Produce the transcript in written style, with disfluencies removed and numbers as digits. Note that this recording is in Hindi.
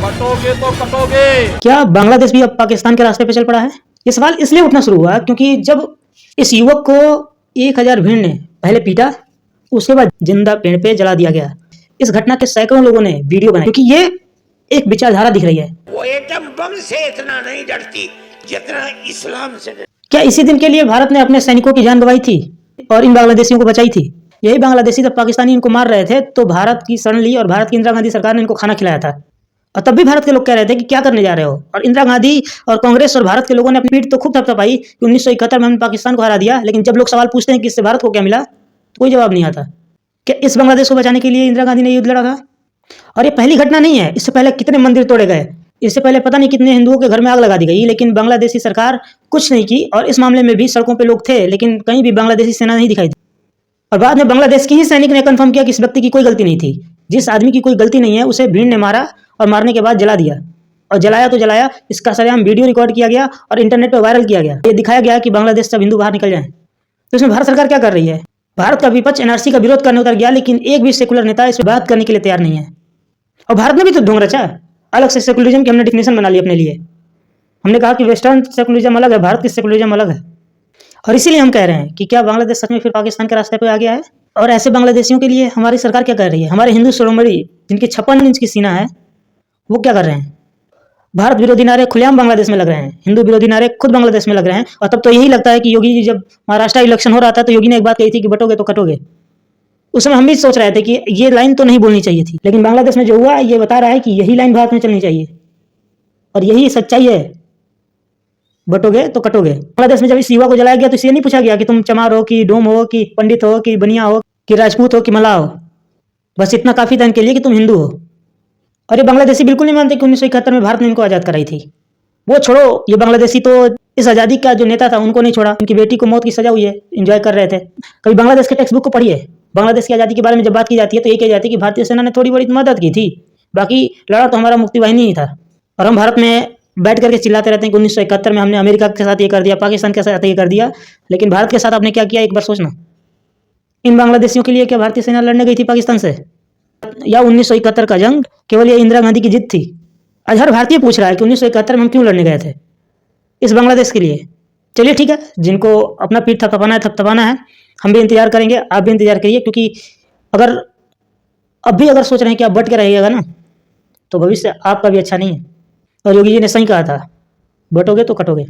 कटोगे तो कटोगे। क्या बांग्लादेश भी अब पाकिस्तान के रास्ते पे चल पड़ा है? ये सवाल इसलिए उठना शुरू हुआ क्योंकि जब इस युवक को 1000 भीड़ ने पहले पीटा, उसके बाद जिंदा पेड़ पे जला दिया गया। इस घटना के सैकड़ों लोगों ने वीडियो बनाई क्योंकि ये एक विचारधारा दिख रही है। वो एटम बम से इतना नहीं डरती जितना इस्लाम से डरती। क्या इसी दिन के लिए भारत ने अपने सैनिकों की जान गंवाई थी और इन बांग्लादेशियों को बचाई थी? यही बांग्लादेशी जब पाकिस्तानी इनको मार रहे थे तो भारत की शरण ली और भारत की इंदिरा गांधी सरकार ने इनको खाना खिलाया था। और तब भी भारत के लोग कह रहे थे कि क्या करने जा रहे हो। और इंदिरा गांधी और कांग्रेस और भारत के लोगों ने अपनी पीठ तो खूब थपथपाई कि 1971 में हमने पाकिस्तान को हरा दिया, लेकिन जब लोग सवाल पूछते हैं कि इससे भारत को क्या मिला तो कोई जवाब नहीं आता। क्या इस बांग्लादेश को बचाने के लिए इंदिरा गांधी ने युद्ध लड़ा था? और ये पहली घटना नहीं है, इससे पहले कितने मंदिर तोड़े गए, इससे पहले पता नहीं कितने हिंदुओं के घर में आग लगा दी गई, लेकिन बांग्लादेशी सरकार कुछ नहीं की। और इस मामले में भी सड़कों पे लोग थे लेकिन कहीं भी बांग्लादेशी सेना नहीं दिखाई दी। और बाद में बांग्लादेश की ही सैनिक ने कंफर्म किया कि इस व्यक्ति की कोई गलती नहीं थी। जिस आदमी की कोई गलती नहीं है उसे भीड़ ने मारा और मारने के बाद जला दिया। और जलाया तो जलाया, इसका सरेआम वीडियो रिकॉर्ड किया गया और इंटरनेट पर वायरल किया गया। ये दिखाया गया कि बांग्लादेश से अब हिंदू बाहर निकल जाएं। तो इसमें भारत सरकार क्या कर रही है? भारत का विपक्ष एनआरसी का विरोध करने उतर गया, लेकिन एक भी सेकुलर नेता इस पर बात करने के लिए तैयार नहीं है। और भारत ने भी तो ढोंग रचा, अलग से सेकुलरिज्म की हमने डिफिनेशन बना ली अपने लिए। हमने कहा कि वेस्टर्न सेकुलरिज्म अलग है, भारत की सेकुलरिज्म अलग है। और इसीलिए हम कह रहे हैं कि क्या बांग्लादेश सच में फिर पाकिस्तान के रास्ते पे आ गया है? और ऐसे बांग्लादेशियों के लिए हमारी सरकार क्या कर रही है? हमारे हिंदू शिरोमणि जिनकी 56 इंच की सीना है वो क्या कर रहे हैं? भारत विरोधी नारे खुलेआम बांग्लादेश में लग रहे हैं, हिंदू विरोधी नारे खुद बांग्लादेश में लग रहे हैं। और तब तो यही लगता है कि योगी जी, जब महाराष्ट्र इलेक्शन हो रहा था तो योगी ने एक बात कही थी कि बटोगे तो कटोगे। उस समय हम भी सोच रहे थे कि ये लाइन तो नहीं बोलनी चाहिए थी, लेकिन बांग्लादेश में जो हुआ ये बता रहा है कि यही लाइन भारत में चलनी चाहिए और यही सच्चाई है। बटोगे तो कटोगे। बांग्लादेश में जब इस युवा को जलाया गया तो इसे नहीं पूछा गया कि तुम चमार हो कि डोम हो कि पंडित हो कि बनिया हो कि राजपूत हो कि मल्लाह हो। बस इतना काफी था इनके लिए कि तुम हिंदू हो। और ये बांग्लादेशी बिल्कुल नहीं मानते कि 1971 में भारत ने इनको आज़ाद कराई थी। वो छोड़ो, ये बांग्लादेशी तो इस आज़ादी का जो नेता था उनको नहीं छोड़ा। उनकी बेटी को मौत की सजा हुई है, एंजॉय कर रहे थे। कभी बांग्लादेश के टेक्स्ट बुक को पढ़िए, बांग्लादेश की आज़ादी के बारे में जब बात की जाती है तो ये कही जाती है कि भारतीय सेना ने थोड़ी बड़ी मदद की थी, बाकी लड़ा तो हमारा मुक्ति वाहिनी ही था। और हम भारत में बैठ करके चिल्लाते रहते हैं कि 1971 में हमने अमेरिका के साथ ये कर दिया, पाकिस्तान के साथ ये कर दिया, लेकिन भारत के साथ आपने क्या किया एक बार सोचना। इन बांग्लादेशियों के लिए क्या भारतीय सेना लड़ने गई थी पाकिस्तान से? या 1971 का जंग केवल ये इंदिरा गांधी की जिद थी? आज हर भारतीय पूछ रहा है कि 1971 में हम क्यों लड़ने गए थे इस बांग्लादेश के लिए। चलिए ठीक है, जिनको अपना पीठ थपथपाना है, हम भी इंतजार करेंगे, आप भी इंतजार करिए। क्योंकि अगर अब भी अगर सोच रहे हैं कि आप बट के रहिएगा ना तो भविष्य आपका भी अच्छा नहीं है। और योगी जी ने सही कहा था, बटोगे तो कटोगे।